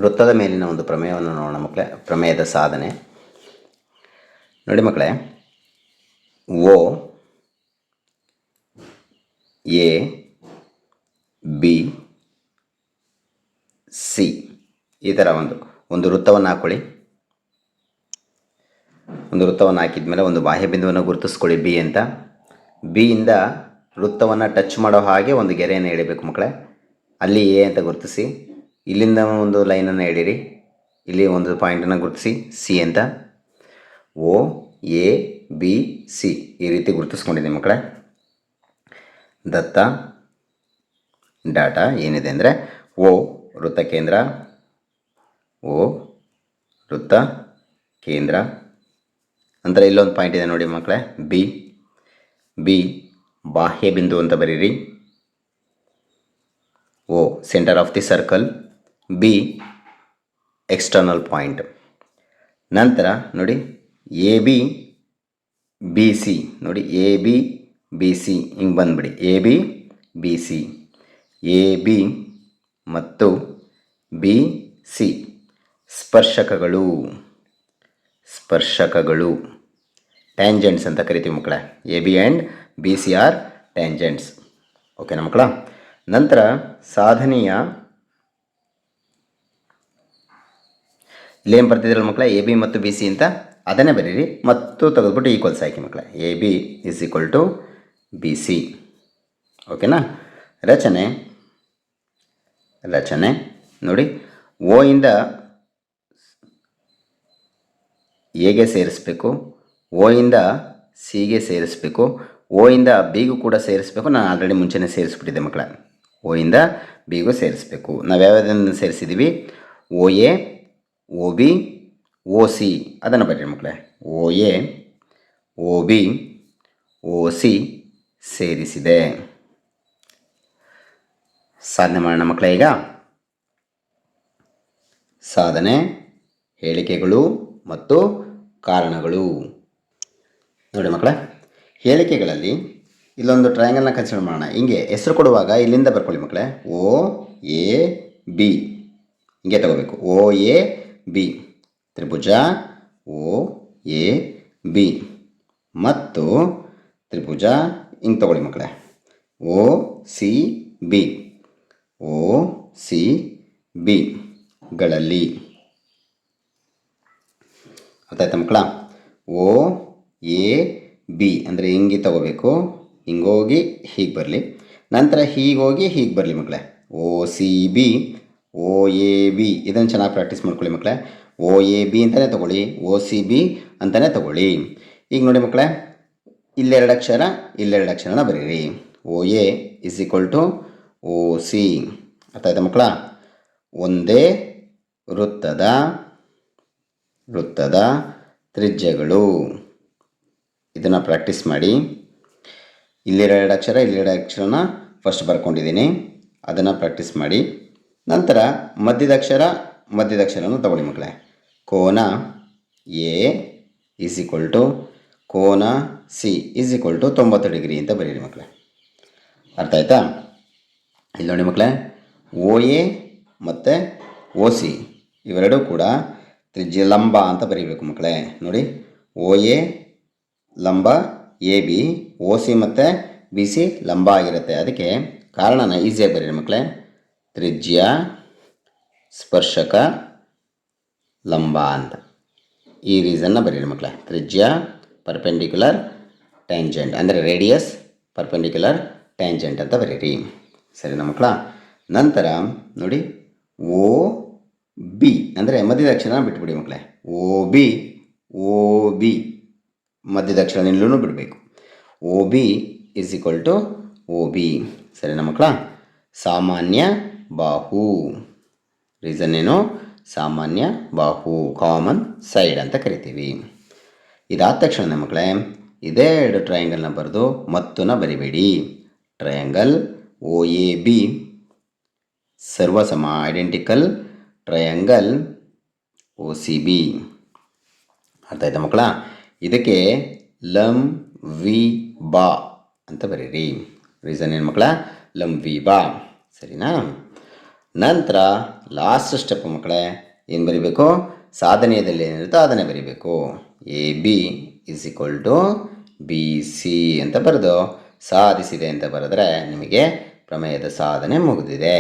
ವೃತ್ತದ ಮೇಲಿನ ಒಂದು ಪ್ರಮೇಯವನ್ನು ನೋಡೋಣ ಮಕ್ಕಳೇ. ಪ್ರಮೇಯದ ಸಾಧನೆ ನೋಡಿ ಮಕ್ಕಳೇ. ಓ ಎ ಬಿ ಸಿ ಈ ಥರ ಒಂದು ವೃತ್ತವನ್ನು ಹಾಕ್ಕೊಳ್ಳಿ. ಒಂದು ವೃತ್ತವನ್ನು ಹಾಕಿದ್ಮೇಲೆ ಒಂದು ಬಾಹ್ಯ ಬಿಂದುವನ್ನು ಗುರುತಿಸ್ಕೊಳ್ಳಿ ಬಿ ಅಂತ. ಬಿಯಿಂದ ವೃತ್ತವನ್ನು ಟಚ್ ಮಾಡೋ ಹಾಗೆ ಒಂದು ಗೆರೆಯನ್ನು ಎಳಿಬೇಕು ಮಕ್ಕಳೇ. ಅಲ್ಲಿ ಎ ಅಂತ ಗುರುತಿಸಿ, ಇಲ್ಲಿಂದ ಒಂದು ಲೈನನ್ನು ಎಳೀರಿ, ಇಲ್ಲಿ ಒಂದು ಪಾಯಿಂಟನ್ನು ಗುರುತಿಸಿ ಸಿ ಅಂತ. ಓ ಎ ಬಿ ಸಿ ಈ ರೀತಿ ಗುರುತಿಸ್ಕೊಂಡಿದ್ದೀನಿ ಮಕ್ಕಳೇ. ದತ್ತ ಡಾಟಾ ಏನಿದೆ ಅಂದರೆ ಓ ವೃತ್ತ ಕೇಂದ್ರ, ಓ ವೃತ್ತ ಕೇಂದ್ರ. ನಂತರ ಇಲ್ಲೊಂದು ಪಾಯಿಂಟ್ ಇದೆ ನೋಡಿ ಮಕ್ಕಳೇ, ಬಿ. ಬಿ ಬಾಹ್ಯ ಬಿಂದು ಅಂತ ಬರೀರಿ. O centre of the circle, B external point. ನಂತರ ನೋಡಿ ಎ ಬಿ ಬಿ ಸಿ ನೋಡಿ, ಎ ಬಿ ಬಿ ಸಿ ಹಿಂಗೆ ಬಂದುಬಿಡಿ. A B B C, A B ಮತ್ತು ಬಿ ಸಿ ಸ್ಪರ್ಶಕಗಳು. ಸ್ಪರ್ಶಕಗಳು ಟ್ಯಾಂಜೆಂಟ್ಸ್ ಅಂತ ಕರಿತೀವಿ ಮಕ್ಕಳೇ. A B and B C are tangents. ಓಕೆನಾ ಮಕ್ಕಳ. ನಂತರ ಸಾಧನೆಯ ಇಲ್ಲೇನು ಬರ್ತಿದ್ರಲ್ಲ ಮಕ್ಕಳೇ, ಎ ಬಿ ಮತ್ತು ಬಿ ಸಿ ಅಂತ ಅದನ್ನೇ ಬರೀರಿ ಮತ್ತು ತೆಗೆದುಬಿಟ್ಟು ಈಕ್ವಲ್ಸ್ ಹಾಕಿ ಮಕ್ಕಳೇ. A B is equal to B C. ಓಕೆನಾ. ರಚನೆ ನೋಡಿ, ಓ ಇಂದ ಎಗೆ ಸೇರಿಸ್ಬೇಕು, ಓ ಇಂದ ಸಿಗೆ ಸೇರಿಸ್ಬೇಕು, ಓ ಇಂದ ಬಿಗೂ ಕೂಡ ಸೇರಿಸ್ಬೇಕು. ನಾನು ಆಲ್ರೆಡಿ ಮುಂಚೆನೇ ಸೇರಿಸ್ಬಿಟ್ಟಿದ್ದೆ ಮಕ್ಕಳೇ. ಓ ಇಂದ ಬಿಗೂ ಸೇರಿಸ್ಬೇಕು. ನಾವು ಯಾವ್ಯಾವುದನ್ನು ಸೇರಿಸಿದ್ದೀವಿ? O A, O B, O C ಅದನ್ನು ಬರೀರಿ ಮಕ್ಕಳೇ. O A, O B, O C ಸೇರಿಸಿದೆ. ಸಾಧನೆ ಮಾಡೋಣ ಮಕ್ಕಳೇ. ಈಗ ಸಾಧನೆ, ಹೇಳಿಕೆಗಳು ಮತ್ತು ಕಾರಣಗಳು. ನೋಡಿ ಮಕ್ಕಳೇ, ಹೇಳಿಕೆಗಳಲ್ಲಿ ಇಲ್ಲೊಂದು ಟ್ರಯಾಂಗಲ್ನ ಕನ್ಸಿಡರ್ ಮಾಡೋಣ. ಹಿಂಗೆ ಹೆಸರು ಕೊಡುವಾಗ ಇಲ್ಲಿಂದ ಬರ್ಕೊಳ್ಳಿ ಮಕ್ಕಳೇ. ಓ ಎ ಬಿ ಹಿಂಗೆ ತಗೋಬೇಕು. ಓ ಎ ಬಿ ತ್ರಿಭುಜ ಓ ಎ ಬಿ ಮತ್ತು ತ್ರಿಭುಜ ಹಿಂಗೆ ತಗೊಳ್ಳಿ ಮಕ್ಕಳೇ. O C B, O C B ಗಳಲ್ಲಿ ಅರ್ಥಾಯ್ತಾ ಮಕ್ಕಳ. ಓ ಎ ಬಿ ಅಂದರೆ ಹಿಂಗೆ ತಗೋಬೇಕು, ಹಿಂಗೋಗಿ ಹೀಗೆ ಬರಲಿ, ನಂತರ ಹೀಗೋಗಿ ಹೀಗೆ ಬರಲಿ ಮಕ್ಕಳೇ. O C B, O A B ಇದನ್ನು ಚೆನ್ನಾಗಿ ಪ್ರಾಕ್ಟೀಸ್ ಮಾಡ್ಕೊಳ್ಳಿ ಮಕ್ಕಳೇ. ಓ ಎ ಬಿ ಅಂತಲೇ ತೊಗೊಳ್ಳಿ, ಓ ಸಿ ಬಿ ಅಂತಲೇ ತೊಗೊಳ್ಳಿ. ಈಗ ನೋಡಿ ಮಕ್ಕಳೇ, ಇಲ್ಲೆರಡು ಅಕ್ಷರ ಇಲ್ಲೆರಡು ಅಕ್ಷರನ ಬರೀರಿ. O A is equal to O C. ಅರ್ಥ ಆಯ್ತಾ ಮಕ್ಕಳ. ಒಂದೇ ವೃತ್ತದ ತ್ರಿಜ್ಯಗಳು. ಇದನ್ನು ಪ್ರಾಕ್ಟೀಸ್ ಮಾಡಿ. ಇಲ್ಲೆರಡು ಅಕ್ಷರನ ಫಸ್ಟ್ ಬರ್ಕೊಂಡಿದ್ದೀನಿ, ಅದನ್ನು ಪ್ರಾಕ್ಟೀಸ್ ಮಾಡಿ. ನಂತರ ಮಧ್ಯದ ಅಕ್ಷರನ ತಗೊಳ್ಳಿ ಮಕ್ಕಳೇ. ಕೋನ ಎ ಈಸ್ ಈಕ್ವಲ್ ಟು ಕೋನ C is equal to 90 degree ಅಂತ ಬರೀರಿ ಮಕ್ಕಳೇ. ಅರ್ಥ ಆಯ್ತಾ. ಇಲ್ಲಿ ನೋಡಿ ಮಕ್ಕಳೇ, ಓ ಎ ಮತ್ತು ಓ ಸಿ ಇವೆರಡೂ ಕೂಡ ತ್ರಿಜ್ಯ ಲಂಬ ಅಂತ ಬರೀಬೇಕು ಮಕ್ಕಳೇ. ನೋಡಿ, ಓ ಎ ಲಂಬ ಎ ಬಿ, ಓ ಸಿ ಮತ್ತು ಬಿ ಸಿ ಲಂಬ ಆಗಿರುತ್ತೆ. ಅದಕ್ಕೆ ಕಾರಣನ ಈಸಿಯಾಗಿ ಬರೀರಿ ಮಕ್ಕಳೇ. ತ್ರಿಜ್ಯ ಸ್ಪರ್ಶಕ ಲಂಬ ಅಂತ ಈ ರೀಸನ್ನ ಬರೀರಿ ಮಕ್ಕಳೇ. ತ್ರಿಜ್ಯ ಪರ್ಪೆಂಡಿಕ್ಯುಲರ್ ಟ್ಯಾಂಜೆಂಟ್ ಅಂದರೆ ರೇಡಿಯಸ್ ಪರ್ಪೆಂಡಿಕ್ಯುಲರ್ ಟ್ಯಾಂಜೆಂಟ್ ಅಂತ ಬರೀರಿ. ಸರಿನಾ ಮಕ್ಕಳ. ನಂತರ ನೋಡಿ, ಓ ಬಿ ಅಂದರೆ ಮಧ್ಯದ ಅಕ್ಷರನ ಬಿಟ್ಬಿಡಿ ಮಕ್ಕಳೇ. ಓ ಬಿ ಮಧ್ಯದ ಅಕ್ಷರ ಎಲ್ಲೂ ಬಿಡಬೇಕು. O B is equal to O B. ಸರಿನಾ ಮಕ್ಕಳ. ಸಾಮಾನ್ಯ ಬಾಹು, ರೀಸನ್ ಏನು? ಸಾಮಾನ್ಯ ಬಾಹು, ಕಾಮನ್ ಸೈಡ್ ಅಂತ ಕರಿತೀವಿ. ಇದಾದ ತಕ್ಷಣ ಮಕ್ಕಳೇ ಇದೇ ಎರಡು ಟ್ರಯಾಂಗಲ್ನ ಬರೆದು ಮತ್ತನ್ನ ಬರಿಬೇಡಿ. ಟ್ರಯಾಂಗಲ್ ಓ ಎ ಬಿ ಸರ್ವಸಮ identical triangle O C B. ಅರ್ಥ ಆಯ್ತಾ ಮಕ್ಕಳ. ಇದಕ್ಕೆ ಲಂ ವಿ ಬಾ ಅಂತ ಬರೀರಿ. ರೀಸನ್ ಏನು ಮಕ್ಕಳ? ಲಂ ವಿ ಬಾ. ಸರಿನಾ. ನಂತರ ಲಾಸ್ಟ್ ಸ್ಟೆಪ್ ಮಕ್ಕಳೇ ಏನು ಬರೀಬೇಕು, ಸಾಧನೆಯಲ್ಲಿ ಏನಿರುತ್ತೋ ಅದನ್ನೇ ಬರೀಬೇಕು. AB = BC ಅಂತ ಬರೆದು ಸಾಧಿಸಿದೆ ಅಂತ ಬರೆದ್ರೆ ನಿಮಗೆ ಪ್ರಮೇಯದ ಸಾಧನೆ ಮುಗಿದಿದೆ.